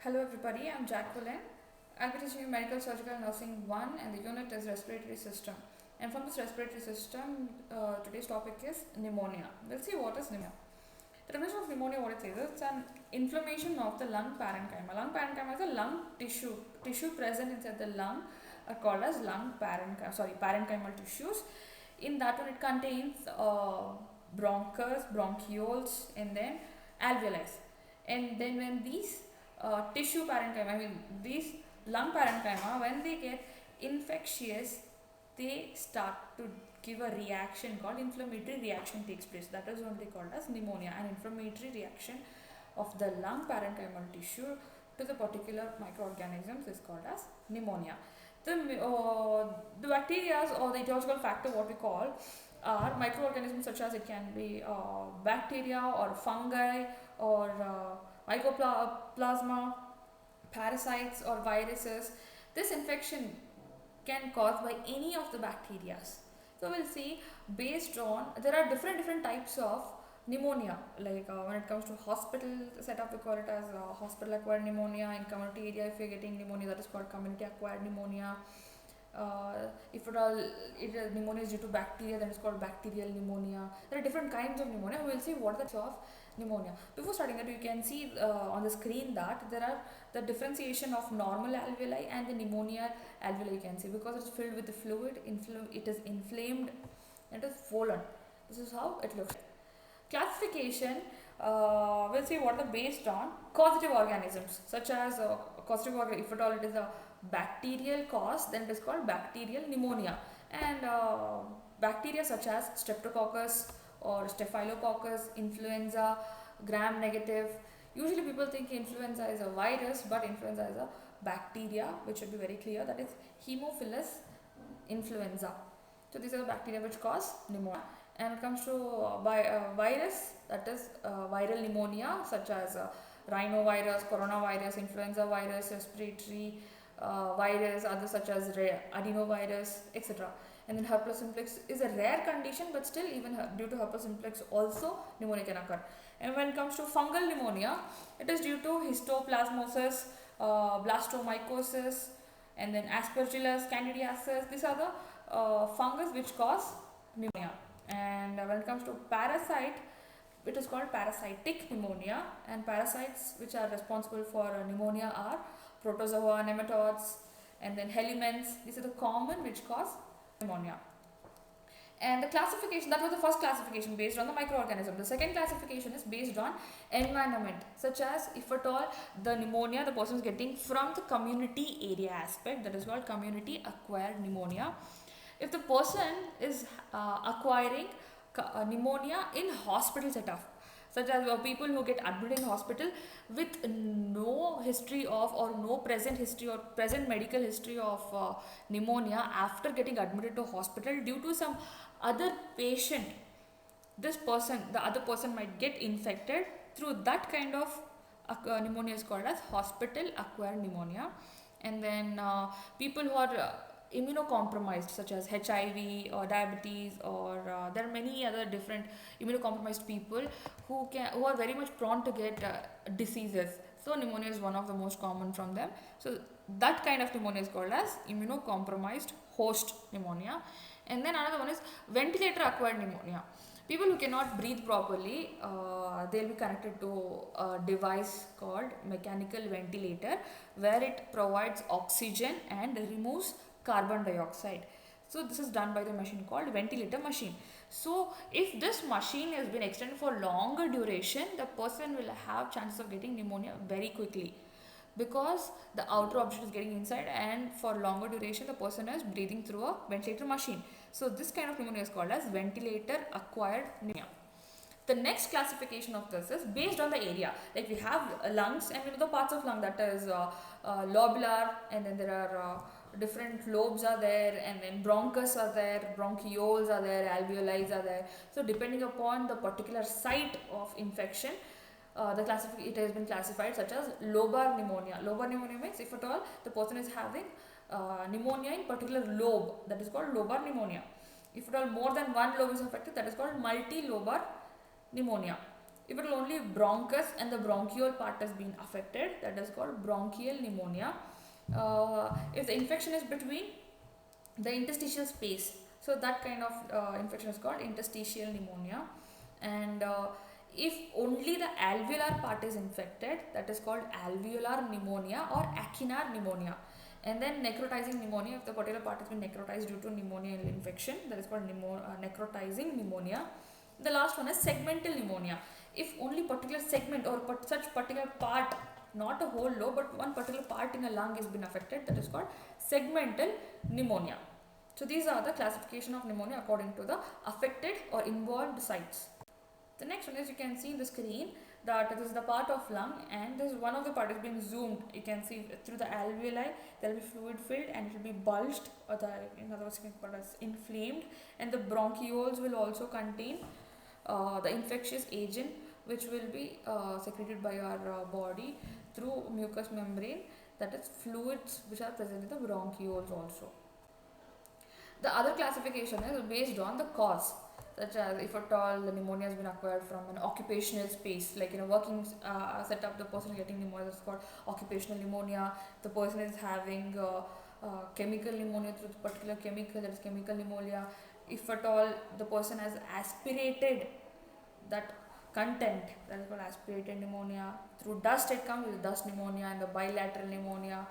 Hello everybody, I'm Jacqueline. I'll be teaching you Medical Surgical Nursing 1 and the unit is respiratory system. And from this respiratory system, today's topic is pneumonia. We'll see what is pneumonia. The definition of pneumonia, what it says, it's an inflammation of the lung parenchyma. Lung parenchyma is a lung tissue present inside the lung are called as parenchymal tissues. In that one, it contains bronchus, bronchioles, and then alveoli. And then when these tissue parenchyma, these lung parenchyma, when they get infectious, they start to give a reaction called inflammatory reaction takes place. That is what they called as pneumonia, an inflammatory reaction of the lung parenchymal tissue to the particular microorganisms is called as pneumonia. The bacteria or the etiological factor, what we call, are microorganisms such as it can be bacteria or fungi or mycoplasma, parasites or viruses. This infection can caused by any of the bacteria. So we'll see based on there are different types of pneumonia. Like when it comes to hospital setup, we call it as hospital acquired pneumonia. In community area, if you're getting pneumonia, that is called community acquired pneumonia. If at all pneumonia is due to bacteria, then it's called bacterial pneumonia. There are different kinds of pneumonia. We'll see what are the types of pneumonia. Before starting that, you can see on the screen that there are the differentiation of normal alveoli and the pneumonia alveoli. You can see because it's filled with the fluid, it is inflamed, and it is swollen. This is how it looks. Classification, we'll see what are based on causative organisms such as causative organism. If at all it is a bacterial cause, then it is called bacterial pneumonia. And bacteria such as streptococcus or staphylococcus, influenza, gram negative. Usually people think influenza is a virus, but influenza is a bacteria, which should be very clear. That is Haemophilus influenza. So these are the bacteria which cause pneumonia. And when it comes to virus, that is viral pneumonia such as rhinovirus, coronavirus, influenza virus, respiratory virus, others such as adenovirus, etc. And then herpes simplex is a rare condition, but still even due to herpes simplex also pneumonia can occur. And when it comes to fungal pneumonia, it is due to histoplasmosis, blastomycosis, and then aspergillus, candidiasis. These are the fungus which cause pneumonia. And when it comes to parasite, it is called parasitic pneumonia, and parasites which are responsible for pneumonia are protozoa, nematodes, and then helminths. These are the common which cause pneumonia. And the classification, that was the first classification based on the microorganism. The second classification is based on environment, such as if at all the pneumonia the person is getting from the community area aspect, that is called community acquired pneumonia. If the person is acquiring pneumonia in hospital setup, such as people who get admitted in hospital with no history of or no present history or present medical history of pneumonia after getting admitted to hospital due to some other patient, the other person might get infected through that kind of pneumonia is called as hospital acquired pneumonia. And then people who are immunocompromised such as HIV or diabetes or there are many other different immunocompromised people who are very much prone to get diseases. So pneumonia is one of the most common from them. So that kind of pneumonia is called as immunocompromised host pneumonia. And then another one is ventilator acquired pneumonia. People who cannot breathe properly, they'll be connected to a device called mechanical ventilator where it provides oxygen and removes carbon dioxide. So this is done by the machine called ventilator machine. So if this machine has been extended for longer duration, the person will have chances of getting pneumonia very quickly because the outer object is getting inside, and for longer duration the person is breathing through a ventilator machine. So this kind of pneumonia is called as ventilator acquired pneumonia. The next classification of this is based on the area. Like we have lungs, and we know the parts of lung, that is lobular, and then there are different lobes are there, and then bronchus are there, bronchioles are there, alveoli are there. So depending upon the particular site of infection, it has been classified such as lobar pneumonia. Lobar pneumonia means if at all the person is having pneumonia in particular lobe, that is called lobar pneumonia. If at all more than one lobe is affected, that is called multilobar pneumonia. If it is only bronchus and the bronchiole part has been affected, that is called bronchial pneumonia. If the infection is between the interstitial space, so that kind of infection is called interstitial pneumonia. And if only the alveolar part is infected, that is called alveolar pneumonia or acinar pneumonia. And then necrotizing pneumonia, if the particular part has been necrotized due to pneumonia infection, that is called necrotizing pneumonia. The last one is segmental pneumonia. If only particular segment or such particular part, not a whole lobe, but one particular part in a lung has been affected, that is called segmental pneumonia. So these are the classification of pneumonia according to the affected or involved sites. The next one is, you can see in the screen that this is the part of lung, and this is one of the part is being zoomed. You can see through the alveoli there will be fluid filled and it will be bulged, or in other words called as inflamed, and the bronchioles will also contain the infectious agent which will be secreted by our body through mucous membrane, that is fluids which are present in the bronchioles also. The other classification is based on the cause, such as if at all the pneumonia has been acquired from an occupational space, like in a working setup, the person is getting pneumonia, that's called occupational pneumonia. The person is having chemical pneumonia through a particular chemical, that is chemical pneumonia. If at all the person has aspirated that content, that is called aspirated pneumonia. Through dust it comes with dust pneumonia and the bilateral pneumonia.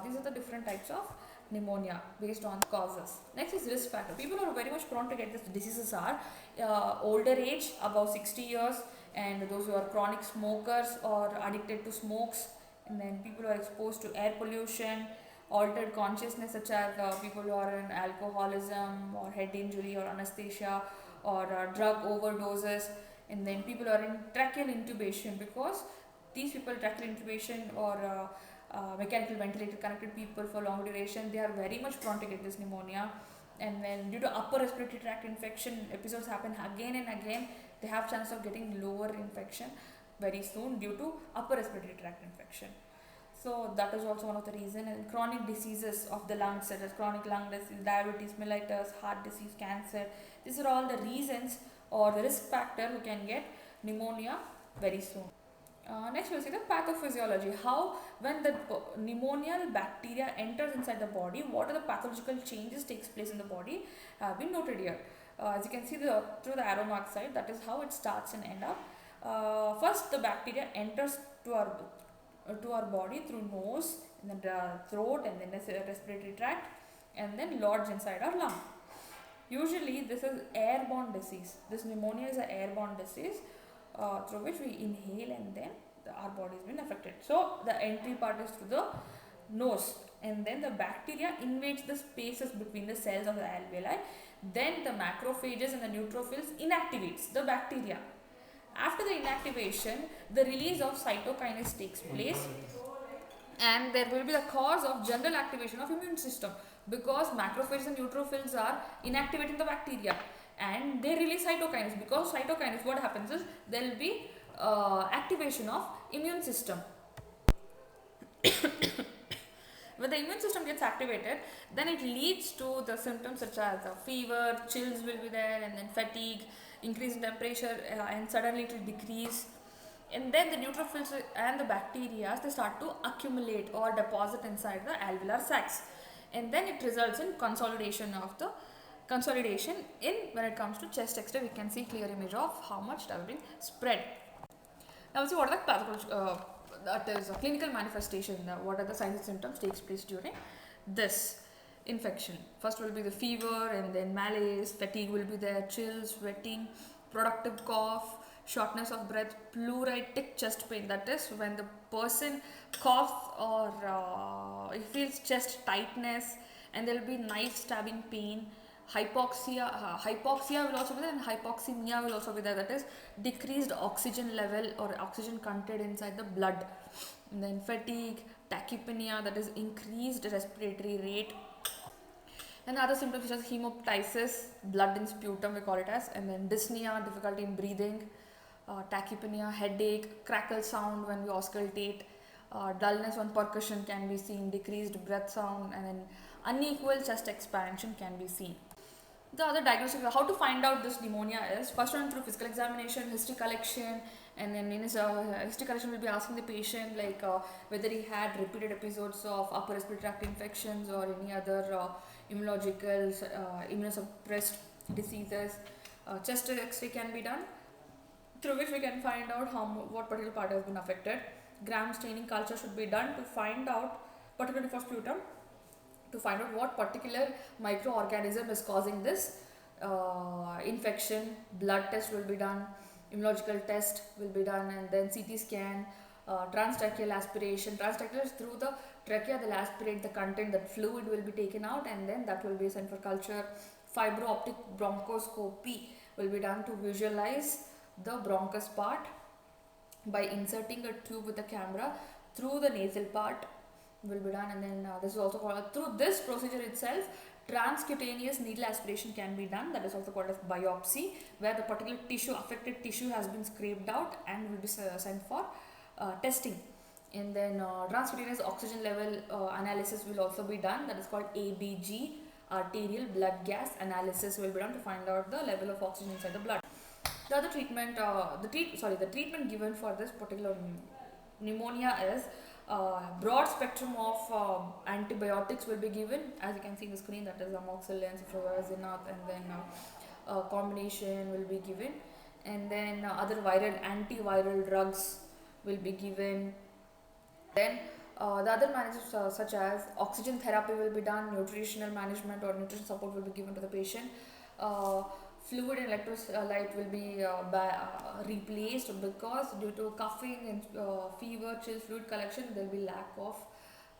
These are the different types of pneumonia based on causes. Next is risk factor. People who are very much prone to get these diseases are older age, above 60 years, and those who are chronic smokers or addicted to smokes, and then people who are exposed to air pollution, altered consciousness, such as people who are in alcoholism or head injury or anesthesia or drug overdoses, and then people who are in tracheal intubation, because these people, tracheal intubation or mechanical ventilator connected people for long duration, they are very much prone to get this pneumonia. And then due to upper respiratory tract infection, episodes happen again and again, they have chance of getting lower infection very soon due to upper respiratory tract infection. So that is also one of the reasons. And chronic diseases of the lungs, such as chronic lung disease, diabetes mellitus, heart disease, cancer, these are all the reasons or the risk factor who can get pneumonia very soon. Next we'll see the pathophysiology. How, when the pneumonial bacteria enters inside the body, what are the pathological changes takes place in the body have been noted here. As you can see through the arrow mark side, that is how it starts and end up. First the bacteria enters to our body through nose, and then the throat, and then the respiratory tract, and then lodge inside our lung. Usually this is airborne disease. This pneumonia is an airborne disease through which we inhale, and then our body has been affected. So the entry part is through the nose, and then the bacteria invades the spaces between the cells of the alveoli. Then the macrophages and the neutrophils inactivates the bacteria. After the inactivation, the release of cytokinase takes place, and there will be the cause of general activation of immune system, because macrophages and neutrophils are inactivating the bacteria and they release cytokinase. Because cytokinase, what happens is there will be activation of immune system. When the immune system gets activated, then it leads to the symptoms such as fever, chills will be there, and then fatigue, increase in temperature, and suddenly it will decrease. And then the neutrophils and the bacteria, they start to accumulate or deposit inside the alveolar sacs, and then it results in consolidation in when it comes to chest X-ray. We can see clear image of how much that will be spread. Now we'll see what are the pathological that is a clinical manifestation. What are the signs and symptoms takes place during this infection. First will be the fever, and then malaise, fatigue will be there, chills, sweating, productive cough, shortness of breath, pleuritic chest pain. That is when the person coughs or he feels chest tightness, and there will be knife stabbing pain. Hypoxia will also be there, and hypoxemia will also be there. That is decreased oxygen level or oxygen content inside the blood. And then fatigue, tachypnea, that is increased respiratory rate. And other symptoms such as hemoptysis, blood in sputum we call it as, and then dyspnea, difficulty in breathing, tachypnea, headache, crackle sound when we auscultate, dullness on percussion can be seen, decreased breath sound, and then unequal chest expansion can be seen. The other diagnostic, how to find out this pneumonia is, first one through physical examination, history collection, And then in his history collection, we'll be asking the patient like whether he had repeated episodes of upper respiratory tract infections or any other immunological, immunosuppressed diseases. Chest X-ray can be done, through which we can find out what particular part has been affected. Gram staining culture should be done to find out, particularly for sputum, to find out what particular microorganism is causing this infection. Blood test will be done, immunological test will be done, and then CT scan, transtracheal aspiration. Transtracheal is through the trachea, they'll aspirate the content, that fluid will be taken out, and then that will be sent for culture. Fibro-optic bronchoscopy will be done to visualize the bronchus part by inserting a tube with a camera through the nasal part will be done. And then this is also called, through this procedure itself, transcutaneous needle aspiration can be done, that is also called as biopsy, where the particular tissue, affected tissue, has been scraped out and will be sent for testing. And then transcutaneous oxygen level analysis will also be done, that is called ABG, arterial blood gas analysis will be done to find out the level of oxygen inside the blood. The other treatment, the treatment given for this particular pneumonia is broad spectrum of antibiotics will be given, as you can see in the screen, that is amoxicillin, ceftriaxone, and then combination will be given, and then other antiviral drugs will be given. Then the other management such as oxygen therapy will be done, nutritional management or nutrition support will be given to the patient. Fluid and electrolyte will be replaced, because due to coughing and fever, chill, fluid collection, there will be lack of,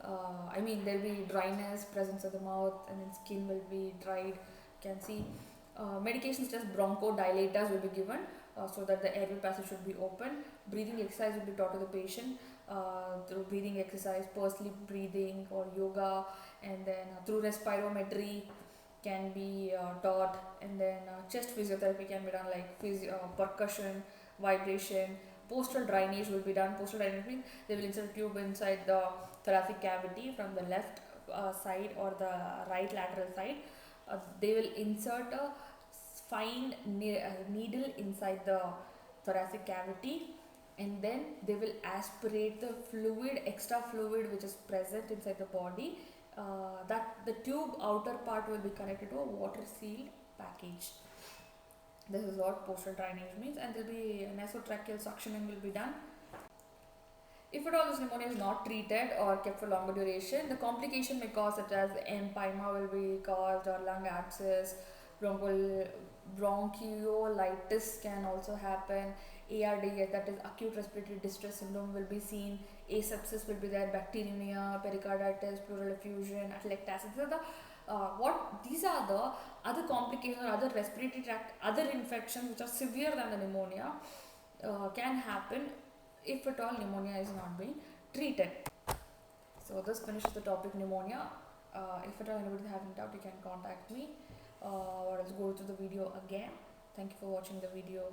there will be dryness, presence of the mouth, and then skin will be dried. You can see medications such as bronchodilators will be given so that the airway passage should be open. Breathing exercise will be taught to the patient through breathing exercise, pursed lip breathing or yoga, and then through respirometry can be taught, and then chest physiotherapy can be done, like percussion, vibration. Postal drainage will be done. Postal drainage means they will insert a tube inside the thoracic cavity from the left side or the right lateral side. They will insert a fine needle inside the thoracic cavity, and then they will aspirate the fluid, extra fluid which is present inside the body. That the tube outer part will be connected to a water sealed package. This is what postal drainage means, and there will be nasotracheal suctioning will be done. If at all this pneumonia is not treated or kept for longer duration, the complication may cause such as empyema will be caused, or lung abscess, bronchiolitis can also happen. ARDS, that is acute respiratory distress syndrome, will be seen. Asepsis will be there, bacteremia, pericarditis, pleural effusion, atelectasis. These are the other complications or other respiratory tract, other infections which are severe than the pneumonia can happen if at all pneumonia is not being treated. So this finishes the topic pneumonia. If at all anybody has any doubt, you can contact me, or let's go to the video again. Thank you for watching the video.